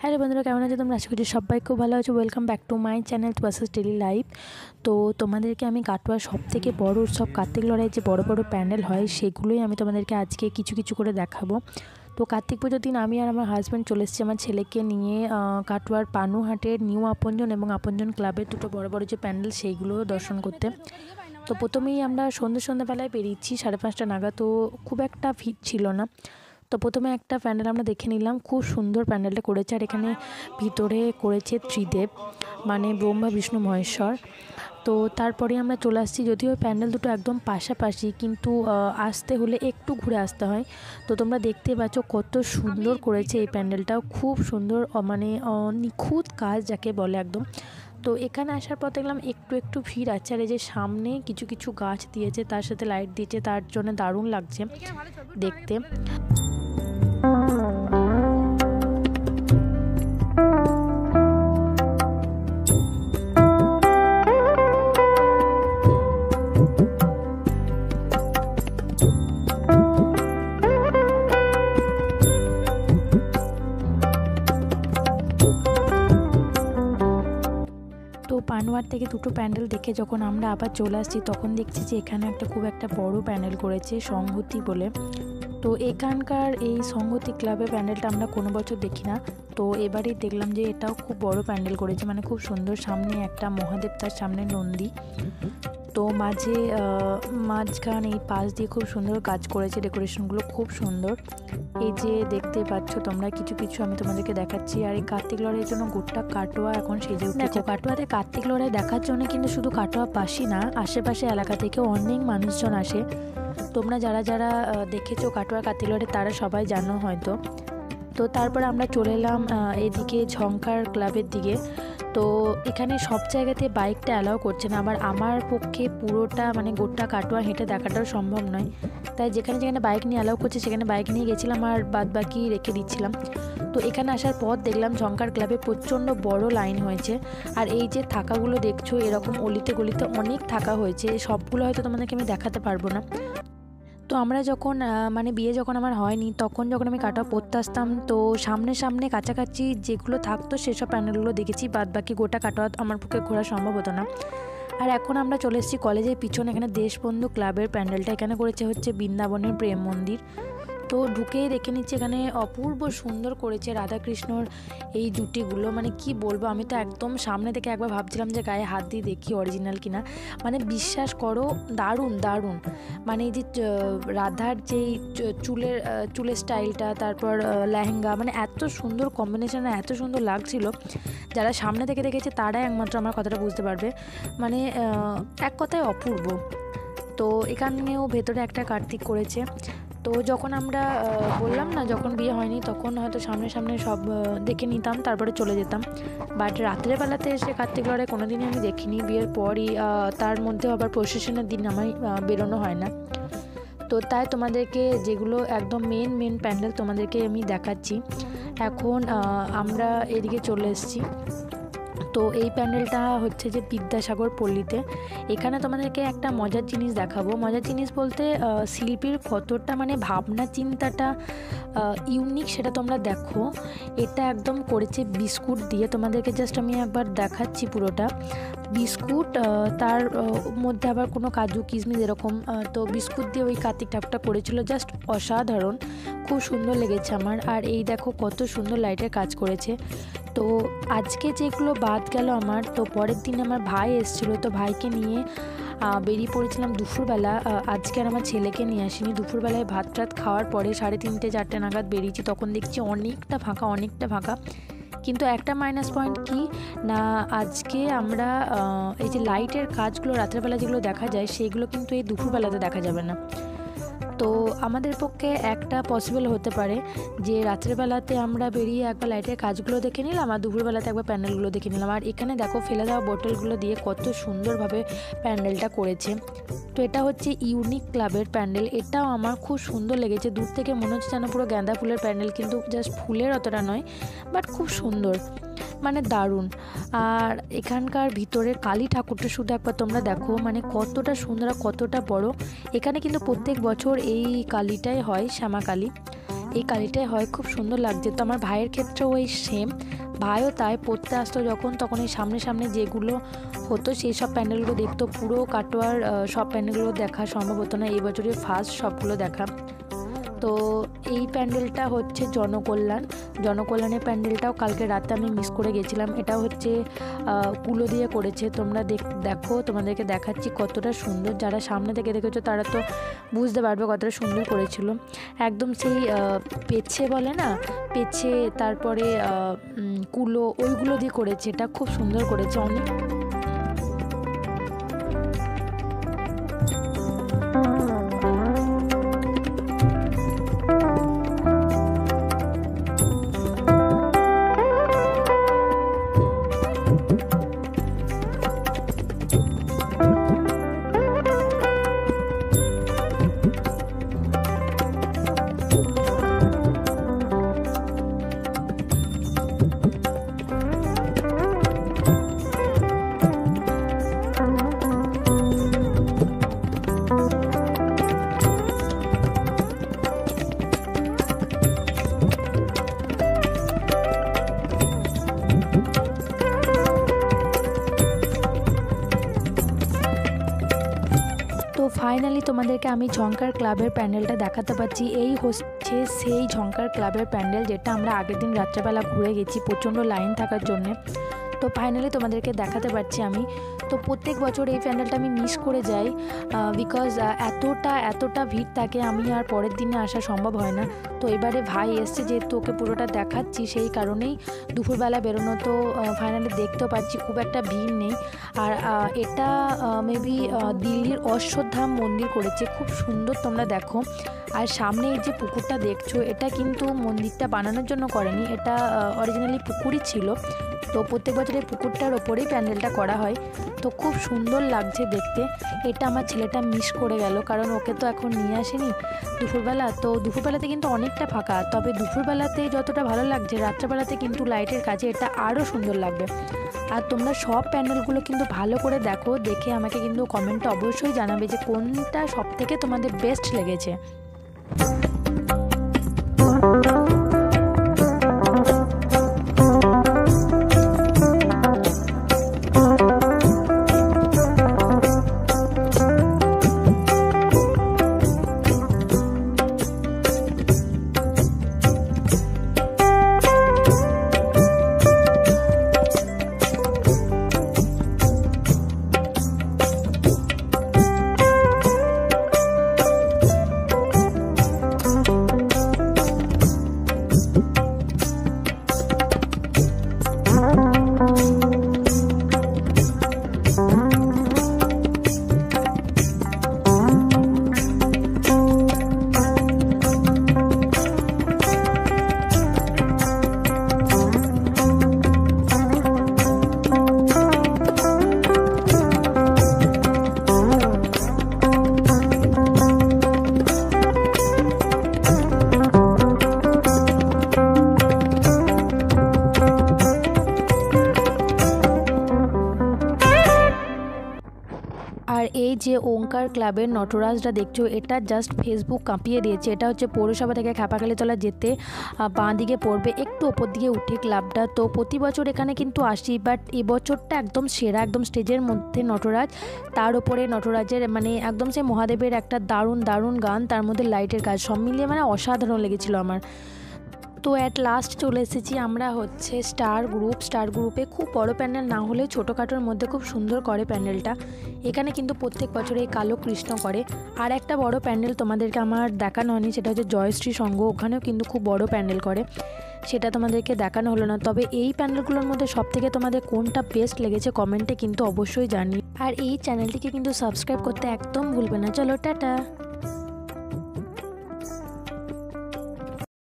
Hello বন্ধুরা, কেমন আছো তোমরা? আশা করি সবাই খুব ভালো আছো। Welcome back to my channel তুয়াসাস ডেইলি লাইফ। তো তোমাদেরকে আমি কাটোয়ার সবথেকে বড় উৎসব কার্তিক লড়াইয়ের যে বড় বড় প্যান্ডেল হয় সেগুলোই আমি তোমাদেরকে আজকে কিছু কিছু করে দেখাবো। তো কার্তিক পুজোর দিন আমি আর আমার হাজব্যান্ড চলে এসেছি আমার ছেলেকে নিয়ে কাটোয়ার পানুহাটের নিউ আপনজন এবং আপনজন ক্লাবের দুটো বড় বড় যে প্যান্ডেল সেইগুলো দর্শন করতে। তো প্রথমেই আমরা সন্ধ্যেবেলায় বেরিয়েছি 5:30 নাগাদ। তো খুব একটা ভিড় ছিল না। তো প্রথমে একটা প্যান্ডেল আমরা দেখে নিলাম, খুব সুন্দর প্যান্ডেলটা করেছে। আর এখানে ভিতরে করেছে ত্রিদেব, মানে ব্রহ্মা বিষ্ণু মহেশ্বর। তো তারপরে আমরা চলে আসছি, যদিও প্যান্ডেল দুটো একদম পাশাপাশি, কিন্তু আসতে হলে একটু ঘুরে আসতে হয়। তো তোমরা দেখতে পাচ্ছ কত সুন্দর করেছে এই প্যান্ডেলটাও, খুব সুন্দর, মানে নিখুঁত কাজ যাকে বলে একদম। তো এখানে আসার পর দেখলাম একটু একটু ভিড় আছে। আর এই যে সামনে কিছু কিছু গাছ দিয়েছে, তার সাথে লাইট দিয়েছে, তার জন্য দারুণ লাগছে দেখতে। তো পানুয়ার থেকে দুটো প্যান্ডেল দেখে যখন আমরা আবার চলে আসছি, তখন দেখছি যে এখানে খুব একটা বড় প্যান্ডেল করেছে সংহতি বলে। তো এখানকার এই সংহতি ক্লাবের প্যান্ডেলটা আমরা কোনো বছর দেখি না। তো এবারেই দেখলাম যে এটাও খুব বড় প্যান্ডেল করেছে, মানে খুব সুন্দর। সামনে একটা মহাদেব, তার সামনে নন্দী, তো মাঝখান এই পাশ দিয়ে খুব সুন্দর কাজ করেছে, ডেকোরেশনগুলো খুব সুন্দর। এই যে দেখতে পাচ্ছ তোমরা, কিছু কিছু আমি তোমাদেরকে দেখাচ্ছি। আর এই কার্তিক লড়াইয়ের জন্য গোটা কাটোয়া এখন সেজে উঠেছে। কাটোয়াতে কার্তিক লড়াই দেখার জন্য কিন্তু শুধু কাটোয়া পাশই না, আশেপাশে এলাকা থেকে অনেক মানুষজন আসে। তোমরা যারা যারা দেখেছো কাটোয়া কার্তিক লড়াই তারা সবাই জানো হয়তো। তো তারপর আমরা চলে এলাম এদিকে ঝংকার ক্লাবের দিকে। তো এখানে সব জায়গাতে বাইকটা অ্যালাউ করছে না, আবার আমার পক্ষে পুরোটা মানে গোটা কাটোয়া হেঁটে দেখাটাও সম্ভব নয়। তাই যেখানে যেখানে বাইক নিয়ে অ্যালাউ করছে সেখানে বাইক নিয়ে গেছিলাম, আর বাদ বাকি রেখে দিচ্ছিলাম। তো এখানে আসার পর দেখলাম ঝংকার ক্লাবে প্রচণ্ড বড় লাইন হয়েছে। আর এই যে থাকাগুলো দেখছো, এরকম অলিতে গলিতে অনেক থাকা হয়েছে, সবগুলো হয়তো তোমাদেরকে আমি দেখাতে পারবো না। তো আমরা যখন মানে বিয়ে যখন আমার হয়নি, তখন যখন আমি কাটোয়া পড়তে আসতাম, তো সামনে সামনে কাছাকাছি যেগুলো থাকতো সেসব প্যান্ডেলগুলো দেখেছি, বাদ বাকি গোটা কাটোয়া আমার পক্ষে ঘোরা সম্ভব হতো না। আর এখন আমরা চলে এসেছি কলেজের পিছনে, এখানে দেশবন্ধু ক্লাবের প্যান্ডেলটা এখানে করেছে হচ্ছে বৃন্দাবনের প্রেম মন্দির। তো ঢুকেই দেখে নিচ্ছি এখানে অপূর্ব সুন্দর করেছে রাধাকৃষ্ণর এই জুটিগুলো, মানে কি বলবো, আমি তো একদম সামনে থেকে একবার ভাবছিলাম যে গায়ে হাত দিয়ে দেখি অরিজিনাল কিনা। মানে বিশ্বাস করো, দারুণ দারুণ। মানে এই যে রাধার যেই চুলের স্টাইলটা, তারপর লেহেঙ্গা, মানে এত সুন্দর কম্বিনেশন, এত সুন্দর লাগছিল। যারা সামনে থেকে দেখেছে তারাই একমাত্র আমার কথাটা বুঝতে পারবে, মানে এক কথায় অপূর্ব। তো এখানেও ভেতরে একটা কার্তিক করেছে। তো যখন আমরা বললাম না, যখন বিয়ে হয়নি তখন হয়তো সামনে সামনে সব দেখে নিতাম, তারপরে চলে যেতাম। বাট রাত্রেবেলাতে এসে কার্তিক লড়াই কোনো দিনই আমি দেখিনি। বিয়ের পরই, তার মধ্যে আবার প্রসেশনের দিন আমার বেরোনো হয় না। তো তাই তোমাদেরকে যেগুলো একদম মেন প্যান্ডেল তোমাদেরকে আমি দেখাচ্ছি। এখন আমরা এদিকে চলে এসেছি। তো এই প্যান্ডেলটা হচ্ছে যে বিদ্যাসাগর পল্লীতে। এখানে তোমাদেরকে একটা মজার জিনিস দেখাবো। মজার জিনিস বলতে শিল্পীর কতটা মানে ভাবনা চিন্তাটা ইউনিক সেটা তোমরা দেখো। এটা একদম করেছে বিস্কুট দিয়ে, তোমাদেরকে জাস্ট আমি একবার দেখাচ্ছি পুরোটা। বিস্কুট, তার মধ্যে আবার কোনো কাজু কিশমিশ এরকম, তো বিস্কুট দিয়ে ওই কার্তিক ঠাকুরটা করেছিল, জাস্ট অসাধারণ, খুব সুন্দর লেগেছে আমার। আর এই দেখো কত সুন্দর লাইটের কাজ করেছে। তো আজকে যেগুলো বাদ গেল আমার, তো পরের দিন আমার ভাই এসেছিলো, তো ভাইকে নিয়ে বেরিয়ে পড়েছিলাম দুপুরবেলা। আজকে আর আমার ছেলেকে নিয়ে আসিনি। দুপুরবেলায় ভাত টাত খাওয়ার পরে 3:30-4টে নাগাদ বেরিয়েছি, তখন দেখছি অনেকটা ফাঁকা। কিন্তু একটা মাইনাস পয়েন্ট কি না, আজকে আমরা এই যে লাইটের কাজগুলো রাত্রেবেলা যেগুলো দেখা যায় সেইগুলো কিন্তু এই দুপুরবেলাতে দেখা যাবে না। তো আমাদের পক্ষে একটা পসিবল হতে পারে যে রাত্রেবেলাতে আমরা বেরিয়ে একবার লাইটের কাজগুলো দেখে নিলাম, আর দুপুরবেলাতে একবার প্যান্ডেলগুলো দেখে নিলাম। আর এখানে দেখো ফেলে দেওয়া বোতলগুলো দিয়ে কত সুন্দরভাবে প্যান্ডেলটা করেছে। তো এটা হচ্ছে ইউনিক ক্লাবের প্যান্ডেল, এটাও আমার খুব সুন্দর লেগেছে। দূর থেকে মনে হচ্ছে যেন পুরো গাঁদা ফুলের প্যান্ডেল, কিন্তু জাস্ট ফুলের অতটা নয়, বাট খুব সুন্দর, মানে দারুণ। আর এখানকার ভিতরে কালী ঠাকুরটা শুধু একবার তোমরা দেখো, মানে কতটা সুন্দর আর কতটা বড়। এখানে কিন্তু প্রত্যেক বছর এই কালীটাই হয়, শ্যামা কালী। এই কালিটাই হয়, খুব সুন্দর লাগছে। তো আমার ভাইয়ের ক্ষেত্রেও ওই সেম, ভাইও তাই পড়তে আসতো যখন, তখন এই সামনে সামনে যেগুলো হতো সেই সব প্যান্ডেলগুলো দেখতো। পুরো কাটোয়ার সব প্যান্ডেলগুলো দেখা সম্ভব হতো না, এই বছরের ফার্স্ট সবগুলো দেখা। তো এই প্যান্ডেলটা হচ্ছে জনকল্যাণের প্যান্ডেলটাও কালকে রাতে আমি মিস করে গেছিলাম। এটা হচ্ছে কুলো দিয়ে করেছে, তোমরা দেখো, তোমাদেরকে দেখাচ্ছি কতটা সুন্দর। যারা সামনে থেকে দেখেছো তারা তো বুঝতে পারবে কতটা সুন্দর করেছিল। একদম সেই পেছে বলে না, পেছে, তারপরে কুলো, ওইগুলো দিয়ে করেছে। এটা খুব সুন্দর করেছে অনেক। তো ফাইনালি তোমাদেরকে আমি ঝঙ্কার ক্লাবের প্যান্ডেলটা দেখাতে পারছি। এই হচ্ছে সেই ঝঙ্কার ক্লাবের প্যান্ডেল, যেটা আমরা আগের দিন রাত্রেবেলা ঘুরে গেছি প্রচণ্ড লাইন থাকার জন্যে। তো ফাইনালি তোমাদেরকে দেখাতে পারছি আমি। তো প্রত্যেক বছর এই প্যান্ডেলটা আমি মিস করে যাই, বিকজ এতটা ভিড় থাকে, আমি আর পরের দিনে আসা সম্ভব হয় না। তো এবারে ভাই এসছে যেহেতু ওকে পুরোটা দেখাচ্ছি, সেই কারণেই দুপুরবেলা বেরোনো। তো ফাইনালি দেখতেও পাচ্ছি খুব একটা ভিড় নেই। আর এটা মেবি দিল্লির অশ্বত্থাম মন্দির করেছে, খুব সুন্দর, তোমরা দেখো। আর সামনে এই যে পুকুরটা দেখছো, এটা কিন্তু মন্দিরটা বানানোর জন্য করেনি, এটা অরিজিনালি পুকুরই ছিল। তো প্রত্যেক বছর এই পুকুরটার ওপরেই প্যান্ডেলটা করা হয়। তো খুব সুন্দর লাগছে দেখতে। এটা আমার ছেলেটা মিস করে গেল, কারণ ওকে তো এখন নিয়ে আসেনি দুপুরবেলা। তো দুপুরবেলাতে কিন্তু অনেকটা ফাঁকা, তবে দুপুরবেলাতে যতটা ভালো লাগছে, রাত্রেবেলাতে কিন্তু লাইটের কাছে এটা আরও সুন্দর লাগবে। আর তোমরা সব প্যান্ডেলগুলো কিন্তু ভালো করে দেখো, দেখে আমাকে কিন্তু কমেন্টে অবশ্যই জানাবে যে কোনটা সবথেকে তোমাদের বেস্ট লেগেছে। আর এই যে ওঙ্কার ক্লাবের নটরাজটা দেখছো, এটা জাস্ট ফেসবুক কাঁপিয়ে দিয়েছে। এটা হচ্ছে পৌরসভা থেকে খাপাখালিতলা যেতে বাঁ দিকে পড়বে, একটু ওপর দিকে উঠে ক্লাবটা। তো প্রতি বছর এখানে কিন্তু আসি, বাট এবছরটা একদম সেরা, একদম স্টেজের মধ্যে নটরাজ, তার উপরে নটরাজের মানে একদম সে মহাদেবের একটা দারুণ গান, তার মধ্যে লাইটের কাজ, সব মিলিয়ে মানে অসাধারণ লেগেছিলো আমার। তো অ্যাট লাস্ট চলে এসেছি আমরা হচ্ছে স্টার গ্রুপে। খুব বড় প্যান্ডেল না হলেও ছোটোখাটোর মধ্যে খুব সুন্দর করে প্যান্ডেলটা। এখানে কিন্তু প্রত্যেক বছর এই কালো কৃষ্ণ করে। আর একটা বড় প্যান্ডেল তোমাদেরকে আমার দেখানো হয়নি, সেটা হচ্ছে জয়শ্রী সংঘ, ওখানেও কিন্তু খুব বড় প্যান্ডেল করে, সেটা তোমাদেরকে দেখানো হলো না। তবে এই প্যান্ডেলগুলোর মধ্যে সবথেকে তোমাদের কোনটা বেস্ট লেগেছে কমেন্টে কিন্তু অবশ্যই জানি। আর এই চ্যানেলটিকে কিন্তু সাবস্ক্রাইব করতে একদম ভুলবে না। চলো টাটা।